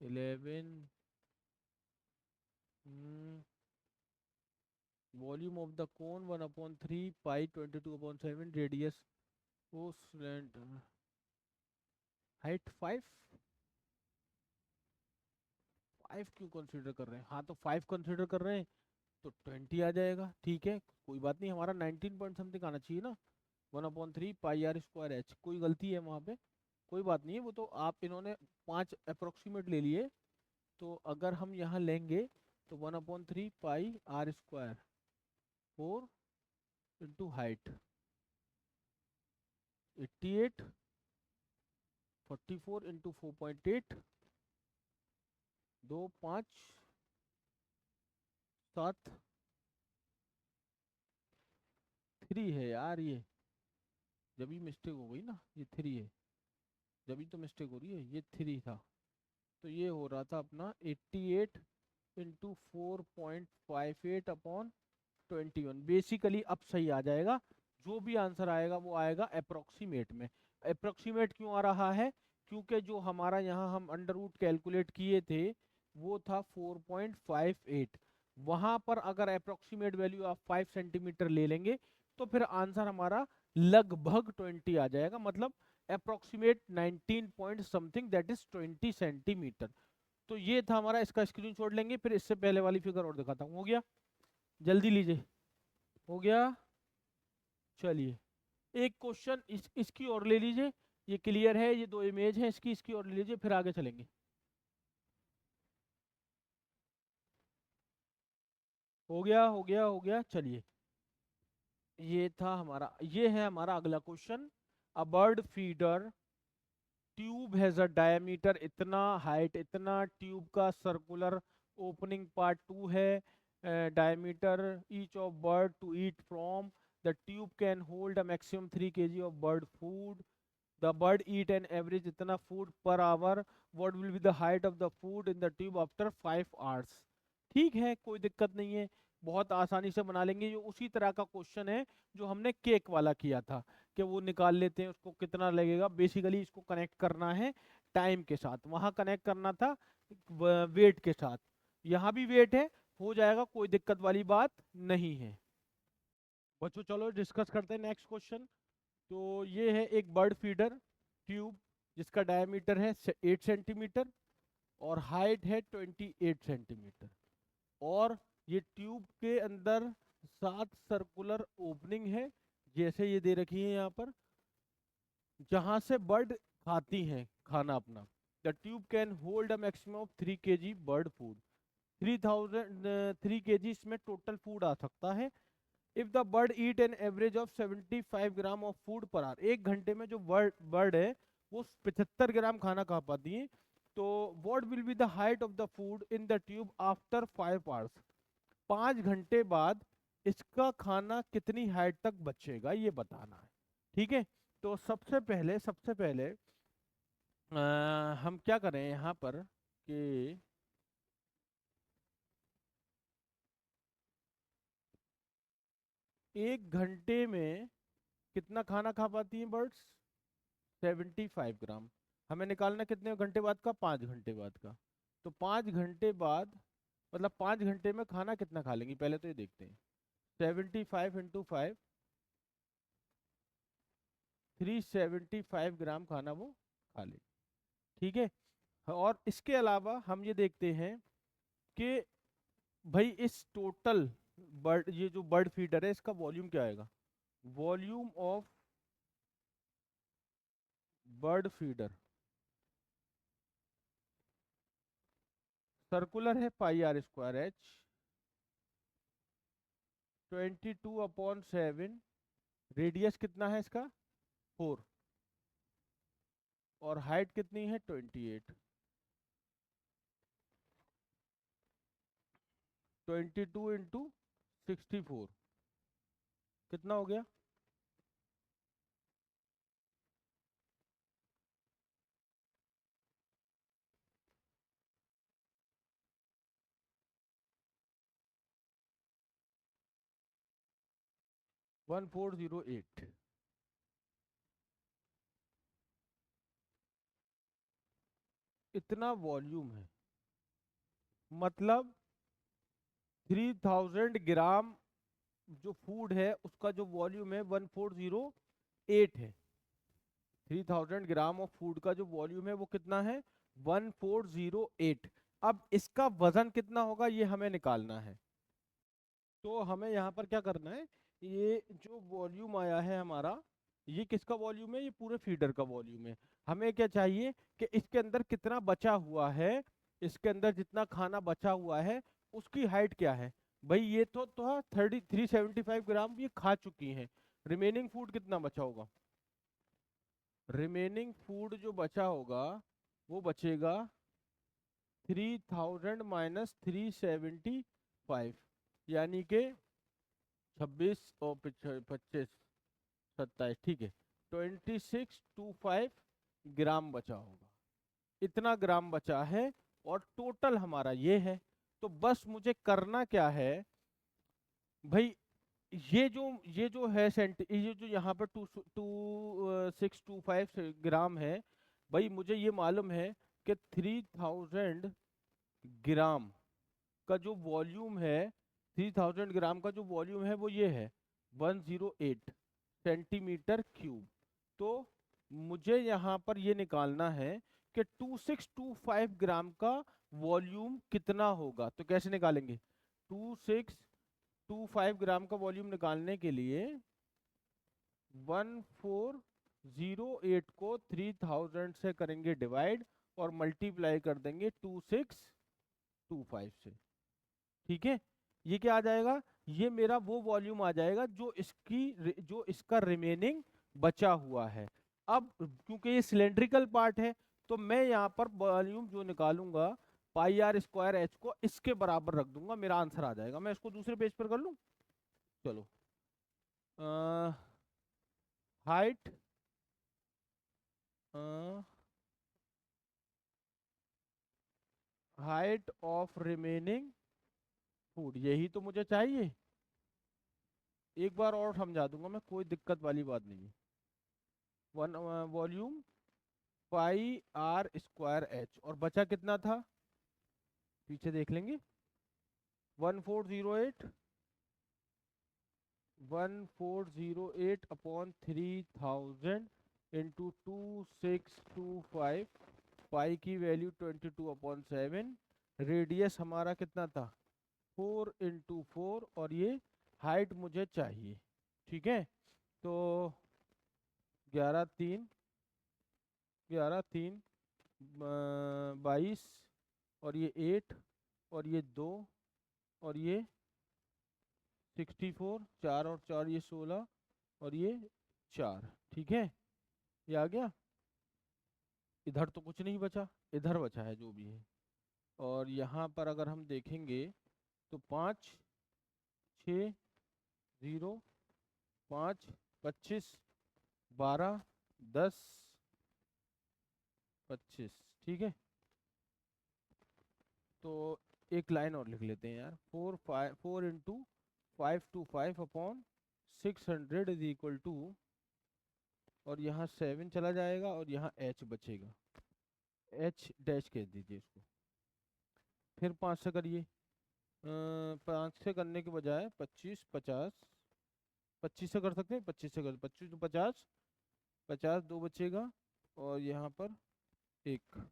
11। Volume of the cone 1/3 pi 22/7 radius वो स्लैंट हाइट 5। 5 क्यों कंसीडर कर रहे हैं? हाँ तो 5 कंसीडर कर रहे हैं तो 20 आ जाएगा। ठीक है, कोई बात नहीं, हमारा 19 पॉइंट समथिंग आना चाहिए ना। 1/3 पाई आर स्क्वायर एच, कोई गलती है वहाँ पे? कोई बात नहीं है, वो तो आप इन्होंने 5 अप्रोक्सीमेट ले लिए। तो अगर हम यहाँ लेंगे तो 1/3 pi R square 4 into height 88 44 into 4.8 2 5 7 3 है यार ये। जब ही मिस्टेक हो गई ना, ये 3 है, जब ही तो मिस्टेक हो रही है, ये 3 था। तो ये हो रहा था अपना 88 इंटू 4.58 अपॉन 21। बेसिकली अब सही आ जाएगा, जो भी आंसर आएगा वो आएगा अप्रोक्सीमेट में। अप्रोक्सीमेट क्यों आ रहा है? क्योंकि जो हमारा यहाँ हम अंडर रूट कैलकुलेट किए थे वो था 4.58। वहां पर अगर अप्रोक्सीमेट वैल्यू आप 5 सेंटीमीटर ले लेंगे तो फिर आंसर हमारा लगभग 20 आ जाएगा, मतलब approximate 19 point something, that is 20 centimetre. तो ये था हमारा, इसका स्क्रीनशॉट लेंगे, फिर इससे पहले वाली फिगर और दिखाता हूँ। हो गया? जल्दी लीजिए। हो गया? चलिए एक क्वेश्चन इसकी और ले लीजिए। ये क्लियर है, ये दो इमेज है इसकी और ले लीजिए, फिर आगे चलेंगे। हो गया? हो गया? हो गया? चलिए, ये था हमारा, ये है हमारा अगला question. A bird feeder tube has a diameter इतना, हाइट इतना, ट्यूब का सर्कुलर ओपनिंग पार्ट 2 है, diameter each of bird to eat from, the tube can hold a maximum 3 kg of bird food, the bird eat an average इतना food per hour, what will be the height of the food in the tube after 5 hours. ठीक है, कोई दिक्कत नहीं है, बहुत आसानी से बना लेंगे। ये उसी तरह का क्वेश्चन है जो हमने केक वाला किया था, कि वो निकाल लेते हैं उसको कितना लगेगा। बेसिकली इसको कनेक्ट करना है टाइम के साथ, वहां कनेक्ट करना था वेट के साथ, यहाँ भी वेट है, हो जाएगा, कोई दिक्कत वाली बात नहीं है। बच्चों चलो डिस्कस करते हैं नेक्स्ट क्वेश्चन। तो ये है एक बर्ड फीडर ट्यूब जिसका डायमीटर है 8 सेंटीमीटर और हाइट है 28 सेंटीमीटर, और ये ट्यूब के अंदर 7 सर्कुलर ओपनिंग है, जैसे ये दे रखी है यहाँ पर, जहां से बर्ड खाती हैं खाना अपना। The tube can hold a maximum of 3 kg bird food, 3 kg इसमें टोटल फूड आ सकता है। If the bird eat an average of 75 gram of food per our, एक घंटे में जो बर्ड है वो 75 ग्राम खाना खा पाती है, तो what will be the height of the food in the tube after 5 hours, 5 घंटे बाद इसका खाना कितनी हाइट तक बचेगा ये बताना है। ठीक है, तो सबसे पहले हम क्या करें यहाँ पर कि एक घंटे में कितना खाना खा पाती हैं बर्ड्स? 75 ग्राम। हमें निकालना कितने घंटे बाद का? 5 घंटे बाद का। तो 5 घंटे बाद, मतलब 5 घंटे में खाना कितना खा लेंगी पहले तो ये देखते हैं। 75 इंटू 5, 375 ग्राम खाना वो खा ले। ठीक है, और इसके अलावा हम ये देखते हैं कि भाई इस टोटल बर्ड, ये जो बर्ड फीडर है इसका वॉल्यूम क्या आएगा? Volume of bird feeder circular है pi R square H, 22/7, radius कितना है इसका? 4, और हाइट कितनी है? 28। 22 इंटू 64, कितना हो गया? वन 1408। इतना वॉल्यूम है, मतलब 3000 ग्राम जो फूड है उसका जो वॉल्यूम है 1408 है। 3000 ग्राम ऑफ फूड का जो वॉल्यूम है वो कितना है? 1408। अब इसका वजन कितना होगा ये हमें निकालना है। तो हमें यहाँ पर क्या करना है, ये जो वॉल्यूम आया है हमारा, ये किसका वॉल्यूम है? ये पूरे फीडर का वॉल्यूम है। हमें क्या चाहिए कि इसके अंदर कितना बचा हुआ है, इसके अंदर जितना खाना बचा हुआ है उसकी हाइट क्या है। भाई ये तो 375 ग्राम ये खा चुकी हैं। रिमेनिंग फूड कितना बचा होगा? रिमेनिंग फूड जो बचा होगा वो बचेगा 3000 माइनस 375, यानी कि 26 और 25 27, ठीक है, 2625 ग्राम बचा होगा। इतना ग्राम बचा है और टोटल हमारा ये है। तो बस मुझे करना क्या है भाई, ये जो है ये जो यहाँ पर 2625 ग्राम है, भाई मुझे ये मालूम है कि 3000 ग्राम का जो वॉल्यूम है, 3000 ग्राम का जो वॉल्यूम है वो ये है 108 सेंटीमीटर क्यूब। तो मुझे यहाँ पर ये निकालना है कि 2625 ग्राम का वॉल्यूम कितना होगा। तो कैसे निकालेंगे? 2625 ग्राम का वॉल्यूम निकालने के लिए 1408 को 3000 से करेंगे डिवाइड और मल्टीप्लाई कर देंगे 2625 से। ठीक है, ये क्या आ जाएगा? ये मेरा वो वॉल्यूम आ जाएगा जो इसका रिमेनिंग बचा हुआ है। अब क्योंकि ये सिलेंड्रिकल पार्ट है तो मैं यहाँ पर वॉल्यूम जो निकालूंगा पाई आर स्क्वायर एच को इसके बराबर रख दूंगा, मेरा आंसर आ जाएगा। मैं इसको दूसरे पेज पर कर लूं। चलो, height height of remaining food, यही तो मुझे चाहिए। एक बार और समझा दूंगा मैं, कोई दिक्कत वाली बात नहीं है। One volume pi R square H, और बचा कितना था पीछे देख लेंगे। 1408 1408 अपॉन 3000 इंटू 2625, पाई की वैल्यू 22/7। रेडियस हमारा कितना था? 4 × 4, और ये हाइट मुझे चाहिए। ठीक है, तो 11 3 11 3 22, और ये 8, और ये 2, और ये 64, 4 और 4 ये 16, और ये 4। ठीक है, ये आ गया। इधर तो कुछ नहीं बचा, इधर बचा है जो भी है। और यहाँ पर अगर हम देखेंगे तो 5 6 0 5 25 12 10 25। ठीक है, तो एक लाइन और लिख लेते हैं यार। 4 into 525 upon 600 is equal to, और यहाँ 7 चला जाएगा और यहाँ h बचेगा, h डैश कह दीजिए इसको। फिर 5 से करिए, 5 से करने के बजाय 25 50, 25 से कर सकते हैं, 25 से कर, 25 तो 50, 50 2 बचेगा, और यहाँ पर 1।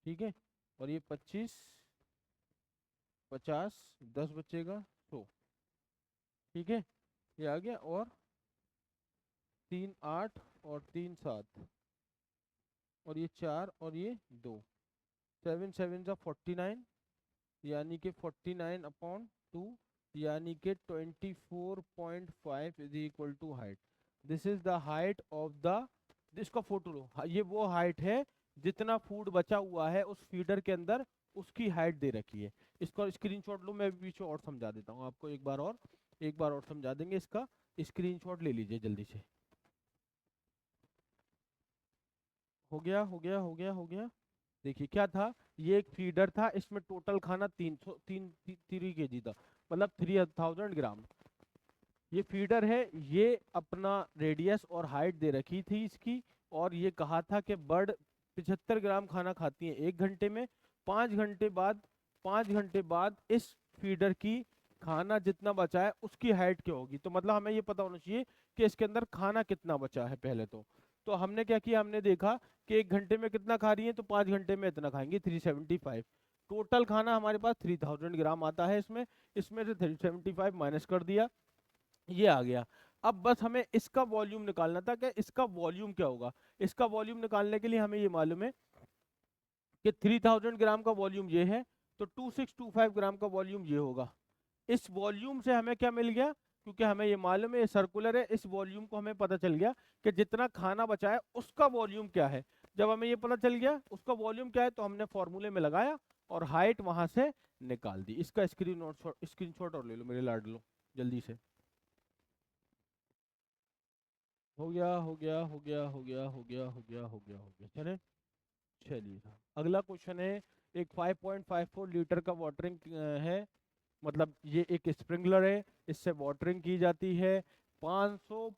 ठीक है, और ये 25 50 10 बचेगा 100। ठीक है, ये आ गया। और 3 8 और 3 7, और ये 4 और ये 2, 7 7 जा 49, यानी कि 49 अपॉन 2, यानी कि 24.5 is equal to height. This is the height of the, इसका फोटो लो। ये वो हाइट है जितना फूड बचा हुआ है उस फीडर के अंदर, उसकी हाइट दे रखी है। इसका स्क्रीनशॉट लो, मैं पीछे और समझा देता हूँ आपको, एक बार और समझा देंगे इसका। स्क्रीनशॉट ले लीजिए जल्दी से। हो गया हो गया हो गया हो गया। देखिए क्या था, ये एक फीडर था, इसमें टोटल खाना 3 3 3 kg था, मतलब 3000 ग्राम। ये फीडर है, ये अपना रेडियस और हाइट दे रखी थी इसकी, और ये कहा था कि बर्ड 75 ग्राम खाना खाती है 1 घंटे में। 5 घंटे बाद 5 घंटे बाद इस फीडर की खाना जितना बचा है उसकी हाइट क्या होगी। तो मतलब हमें ये पता होना चाहिए कि इसके अंदर खाना कितना बचा है पहले तो हमने क्या किया, हमने देखा कि 1 घंटे में कितना खा रही है, तो 5 घंटे में इतना खाएंगे 375। टोटल खाना हमारे पास 3000 ग्राम आता है इसमें, इसमें से 375 माइनस कर दिया, ये आ गया। अब बस हमें इसका वॉल्यूम निकालना था कि इसका वॉल्यूम क्या होगा। इसका वॉल्यूम निकालने के लिए हमें ये मालूम है कि 3000 ग्राम का वॉल्यूम ये है, तो 2625 ग्राम का वॉल्यूम ये होगा। इस वॉल्यूम से हमें क्या मिल गया, क्योंकि हमें ये मालूम है ये सर्कुलर है, इस वॉल्यूम को हमें पता चल गया कि जितना खाना बचा है उसका वॉल्यूम क्या है। जब हमें ये पता चल गया उसका वॉल्यूम क्या है, तो हमने फॉर्मूले में लगाया और हाइट वहां से निकाल दी। इसका स्क्रीनशॉट और ले लो मेरे लाडलो जल्दी से। हो गया हो गया हो गया हो गया हो गया हो गया हो गया हो गया। चले चलिए, अगला क्वेश्चन है। एक 5.54 लीटर का वाटरिंग है, मतलब ये एक स्प्रिंकलर है, इससे वाटरिंग की जाती है 500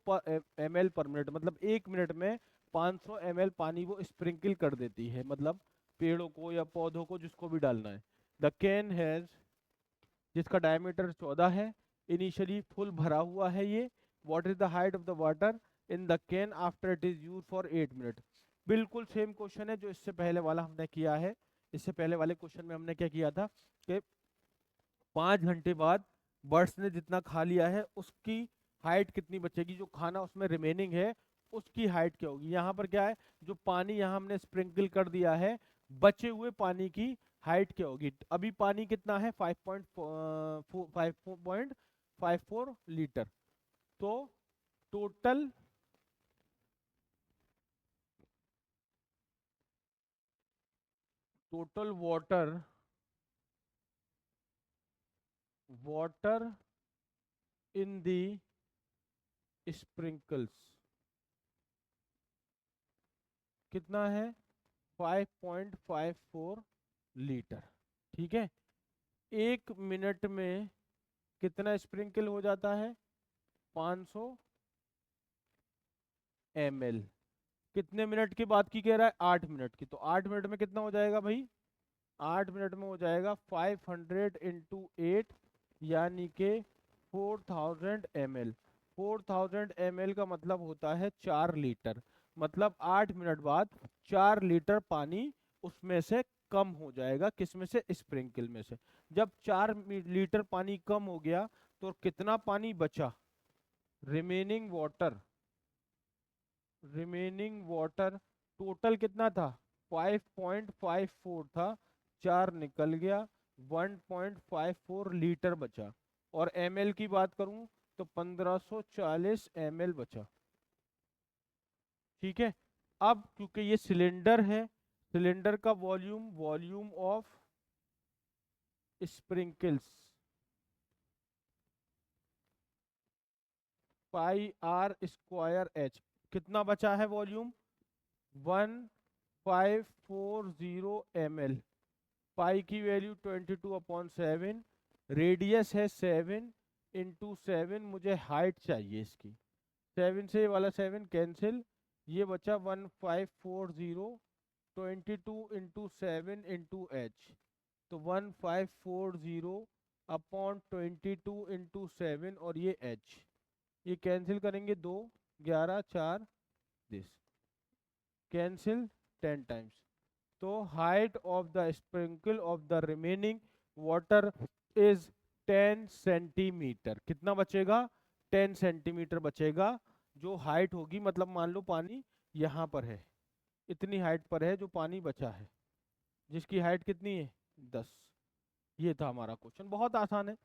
ml पर मिनट, मतलब 1 मिनट में 500 ml पानी वो स्प्रिंकल कर देती है, मतलब पेड़ों को या पौधों को जिसको भी डालना है। द कैन हैज, जिसका डायमीटर 14 है, इनिशियली फुल भरा हुआ है ये। What is the height of the water in the can after it is use for 8 minute. बिल्कुल सेम क्वेश्चन है जो इससे पहले वाला हमने किया है। इससे पहले वाले क्वेश्चन में हमने क्या किया था कि 5 घंटे बाद बर्ड्स ने जितना खा लिया है उसकी हाइट कितनी बचेगी, जो खाना उसमें रिमेनिंग है उसकी हाइट क्या होगी। यहाँ पर क्या है, जो पानी यहाँ हमने स्प्रिंकल कर दिया है, बचे हुए पानी की हाइट क्या होगी। अभी पानी कितना है, 5.54 लीटर। तो total total water water in the sprinkles कितना है, 5.54 लीटर। ठीक है, 1 मिनट में कितना स्प्रिंकल हो जाता है, 500 ml। कितने मिनट की बात की कह रहा है, 8 मिनट की। तो 8 मिनट में कितना हो जाएगा भाई, 8 मिनट में हो जाएगा 500 इंटू 8, यानी के 4000 ml। 4000 ml का मतलब होता है 4 लीटर। मतलब 8 मिनट बाद 4 लीटर पानी उसमें से कम हो जाएगा, किसमें से, स्प्रिंकल में से। जब 4 लीटर पानी कम हो गया तो कितना पानी बचा, रिमेनिंग वाटर टोटल कितना था, 5.54 था, 4 निकल गया, 1.54 लीटर बचा। और ml की बात करूं तो 1540 ml बचा। ठीक है, अब क्योंकि ये सिलेंडर है, सिलेंडर का volume of sprinkles pi R square H, कितना बचा है वॉल्यूम, 1540 ml। पाई की वैल्यू 22/7, रेडियस है 7 इंटू 7, मुझे हाइट चाहिए इसकी। 7 से ये वाला 7 कैंसिल, ये बचा 1540, 22 इंटू 7 इंटू एच, तो 1540/22 और ये एच, ये कैंसिल करेंगे 2, 11, 4, दिस कैंसिल 10 टाइम्स। तो height of the sprinkle of the remaining water is 10 centimetre. कितना बचेगा, 10 सेंटीमीटर बचेगा जो हाइट होगी। मतलब मान लो पानी यहाँ पर है, इतनी हाइट पर है जो पानी बचा है, जिसकी हाइट कितनी है, 10। ये था हमारा क्वेश्चन, बहुत आसान है,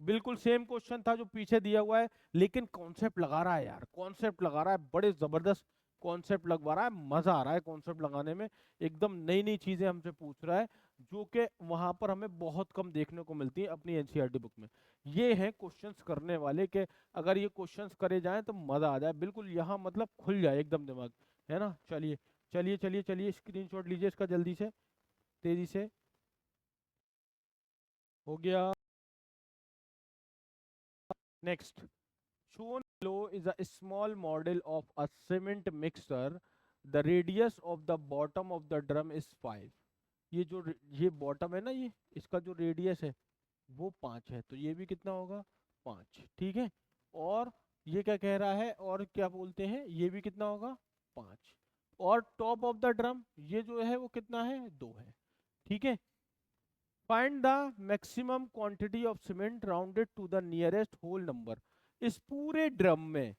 बिल्कुल सेम क्वेश्चन था जो पीछे दिया हुआ है, लेकिन कॉन्सेप्ट लगा रहा है यार, कॉन्सेप्ट लगा रहा है, बड़े जबरदस्त कॉन्सेप्ट लगवा रहा है, मजा आ रहा है कॉन्सेप्ट लगाने में, एकदम नई नई चीजें हमसे पूछ रहा है जो कि वहां पर हमें बहुत कम देखने को मिलती है अपनी एनसीईआरटी बुक में। ये है क्वेश्चंस करने वाले के, अगर ये क्वेश्चंस करे जाएं तो मजा आ जाए बिल्कुल, यहाँ मतलब खुल जाए एकदम दिमाग, है ना। चलिए चलिए चलिए चलिए, स्क्रीनशॉट लीजिए इसका जल्दी से, तेजी से। हो गया। Next, shown below is a small model of a cement mixer. The radius of the bottom of the drum is 5. ये जो ये बॉटम है ना, ये इसका जो रेडियस है वो 5 है, तो ये भी कितना होगा 5, ठीक है। और ये क्या कह रहा है, और क्या बोलते हैं, ये भी कितना होगा 5। और टॉप ऑफ द ड्रम ये जो है वो कितना है 2 है, ठीक है। Find the maximum quantity of cement rounded to the nearest whole number. इस पूरे ड्रम में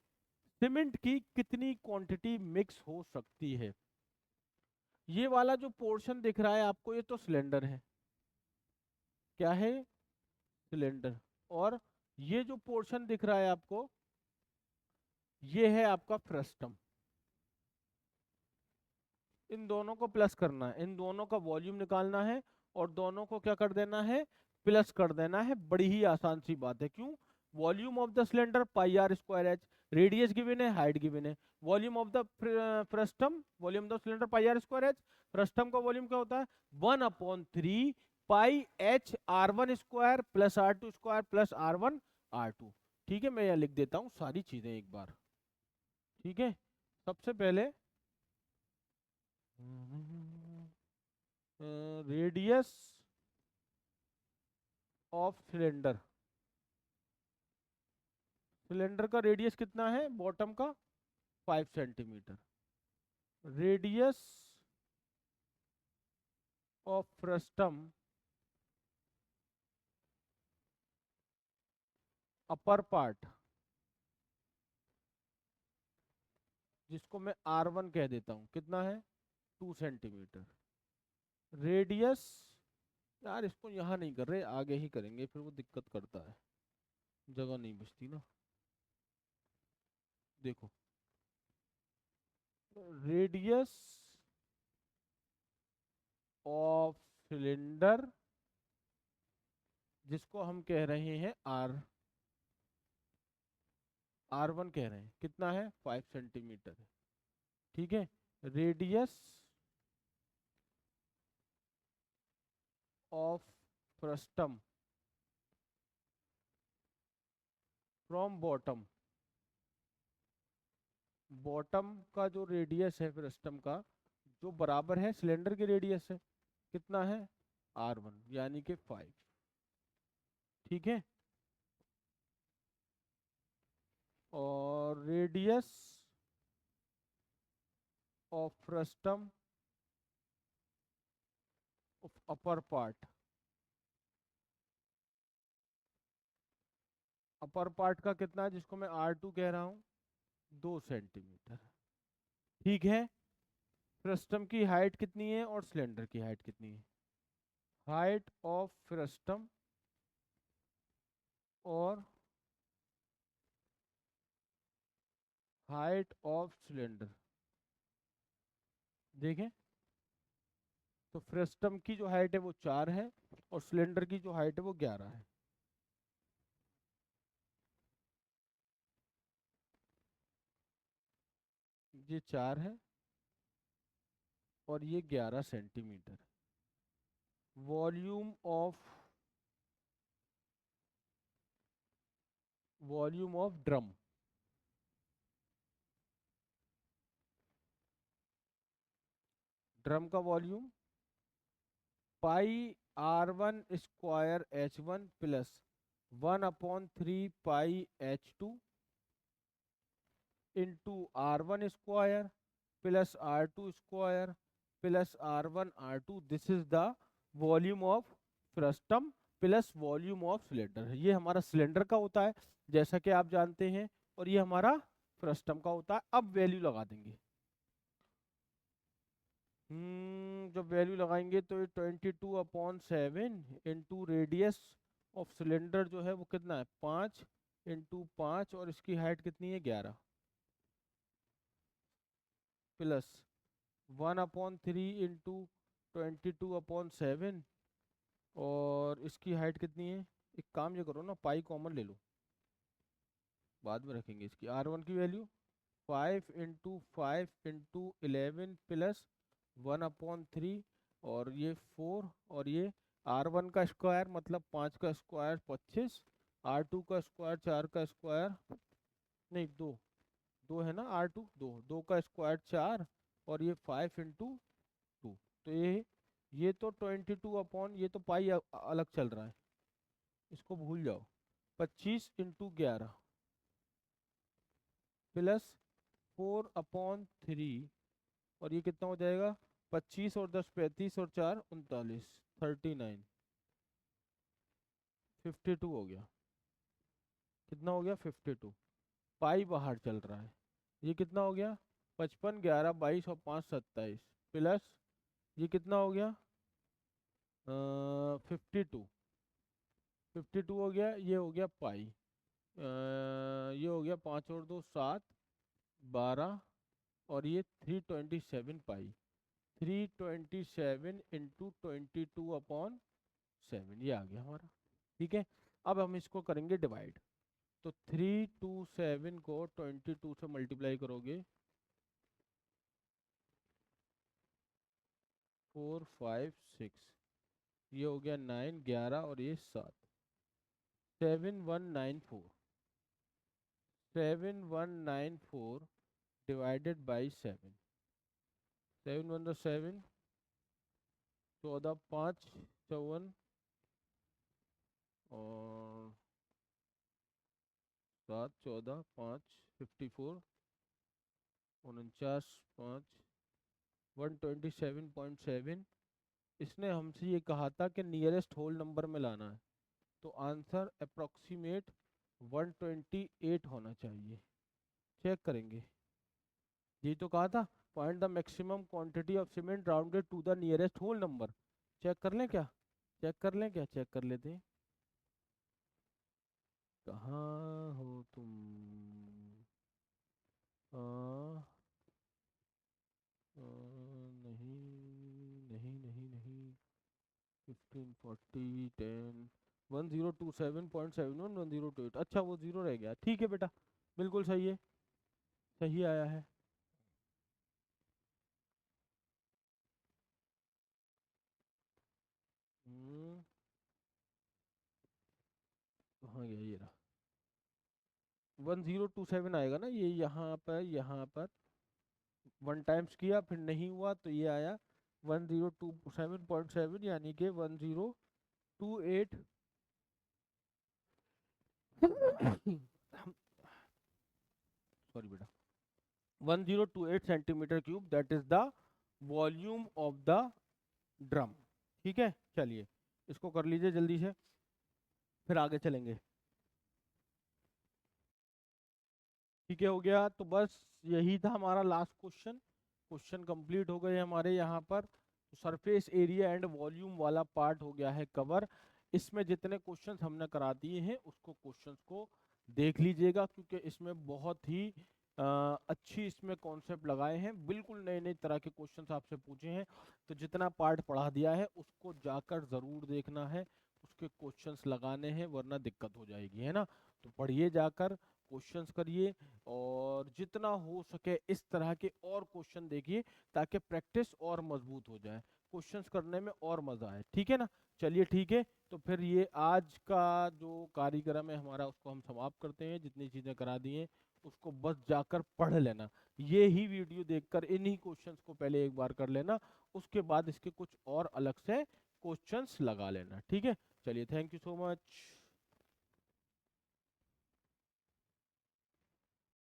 सीमेंट की कितनी क्वांटिटी मिक्स हो सकती है। ये वाला जो पोर्शन दिख रहा है आपको, ये तो सिलेंडर है, क्या है सिलेंडर। और ये जो पोर्शन दिख रहा है आपको, ये है आपका फ्रस्टम। इन दोनों को प्लस करना है, इन दोनों का वॉल्यूम निकालना है और दोनों को क्या कर देना है, प्लस कर देना है। बड़ी ही आसान सी बात है, क्यों, volume of the cylinder pi R square H, radius given है, हाइट गिवन है। Volume of the frustum, volume of the cylinder pi R square H, frustum का वॉल्यूम क्या होता है 1/3 pi H R one square plus R two square plus R one R two. ठीक है, मैं यहाँ लिख देता हूँ सारी चीजें एक बार, ठीक है। सबसे पहले रेडियस ऑफ सिलेंडर, सिलेंडर का रेडियस कितना है बॉटम का 5 centimetre. Radius of frustum upper part, जिसको मैं R1 कह देता हूं, कितना है 2 सेंटीमीटर। रेडियस, यार इसको यहाँ नहीं कर रहे, आगे ही करेंगे, फिर वो दिक्कत करता है, जगह नहीं बचती ना। देखो, रेडियस ऑफ सिलेंडर, जिसको हम कह रहे हैं R1 कह रहे हैं, कितना है 5 सेंटीमीटर है, ठीक है। Radius of frustum from bottom, bottom का जो रेडियस है फ्रस्टम का, जो बराबर है सिलेंडर के रेडियस से, कितना है R1 यानी कि 5, ठीक है। और radius of frustum of upper part, upper part का कितना है, जिसको मैं R2 कह रहा हूं 2 सेंटीमीटर, ठीक है। फ्रस्टम की हाइट कितनी है और सिलेंडर की हाइट कितनी है, हाइट ऑफ फ्रस्टम और हाइट ऑफ सिलेंडर, देखें तो फ्रस्टम की जो हाइट है वो 4 है और सिलेंडर की जो हाइट है वो 11 है। ये 4 है और ये 11 centimetre. Volume of drum, drum का volume pi R1 square H1 plus 1/3 pi H2 into R1 square plus R2 square plus R1 R2। This is the volume of frustum plus volume of cylinder. ये हमारा cylinder का होता है जैसा कि आप जानते हैं, और ये हमारा फ्रस्टम का होता है। अब वैल्यू लगा देंगे, जब वैल्यू लगाएंगे तो ये 22/7 इंटू रेडियस ऑफ सिलेंडर जो है वो कितना है 5 इंटू 5, और इसकी हाइट कितनी है 11। प्लस 1/3 इंटू 22/7, और इसकी हाइट कितनी है? एक काम ये करो ना, पाई कॉमन ले लो, बाद में रखेंगे इसकी। R1 की वैल्यू 5 इंटू 11 प्लस 1/3, और ये 4, और ये R1 का स्क्वायर मतलब 5 का स्क्वायर 25, R2 का स्क्वायर 4 का स्क्वायर, नहीं 2, 2 है ना, R2 2, 2 का स्क्वायर 4, और ये 5 इंटू 2। तो ये तो 22 ये तो पाई अलग चल रहा है, इसको भूल जाओ। 25 इंटू 11 प्लस 4/3, और ये कितना हो जाएगा? 25 और 10 35, और 4 39, 39, 52 हो गया। कितना हो गया? 52। पाई बाहर चल रहा है, ये कितना हो गया? 55, 11, 22 और 5 27, प्लस ये कितना हो गया? 52, 52 हो गया, ये हो गया पाई। ये हो गया 5 और 2 7, 12, और ये 327 पाई। 327 इंटू 22/7, ये आ गया हमारा। ठीक है, अब हम इसको करेंगे डिवाइड। तो 327 को 22 से मल्टीप्लाई करोगे, 4 5 6, ये हो गया 9 11, और ये 7, 7194, 7194 डिवाइडेड बाई 7, 7 1 7, 14 5 54, और 7 14 5 54, 49 5 127.7। इसने हमसे ये कहा था कि नियरेस्ट होल नंबर में लाना है, तो आंसर अप्रोक्सीमेट 128 होना चाहिए। चेक करेंगे, यही तो कहा था, find the maximum quantity of cement rounded to the nearest whole number. Check कर लें क्या? चेक कर लें क्या? चेक कर लेते हैं। कहाँ हो तुम? आ, नहीं नहीं नहीं नहीं, 15 40 10 1027.71 1028, अच्छा वो जीरो रह गया। ठीक है बेटा, बिल्कुल सही है, सही आया है। कहाँ गया? ये रहा, 1027 आएगा ना, ये यहाँ पर 1 टाइम्स किया, फिर नहीं हुआ तो ये आया 1027.7, यानी कि 1028 सॉरी बेटा, 1028 centimetre cube, that is the volume of the drum. ठीक है, चलिए इसको कर लीजिए जल्दी से, फिर आगे चलेंगे। ठीक है, हो गया। तो बस यही था हमारा लास्ट क्वेश्चन। क्वेश्चन कंप्लीट हो गए हमारे यहाँ पर। सरफेस एरिया एंड वॉल्यूम वाला पार्ट हो गया है कवर। इसमें जितने क्वेश्चंस हमने करा दिए हैं उसको क्वेश्चंस को देख लीजिएगा, क्योंकि इसमें बहुत ही अच्छी इसमें कॉन्सेप्ट लगाए हैं, बिल्कुल नए नए तरह के क्वेश्चंस आपसे पूछे हैं। तो जितना पार्ट पढ़ा दिया है उसको जाकर ज़रूर देखना है, उसके क्वेश्चंस लगाने हैं, वरना दिक्कत हो जाएगी, है ना। तो पढ़िए जाकर, क्वेश्चंस करिए, और जितना हो सके इस तरह के और क्वेश्चन देखिए, ताकि प्रैक्टिस और मजबूत हो जाए, क्वेश्चंस करने में और मजा आए। ठीक है ना, चलिए ठीक है। तो फिर ये आज का जो कार्यक्रम है हमारा उसको हम समाप्त करते हैं। जितनी चीजें करा दी हैं उसको बस जाकर पढ़ लेना, ये ही वीडियो देखकर इन्हीं क्वेश्चंस को पहले एक बार कर लेना, उसके बाद इसके कुछ और अलग से क्वेश्चंस लगा लेना। ठीक है, चलिए, थैंक यू सो मच।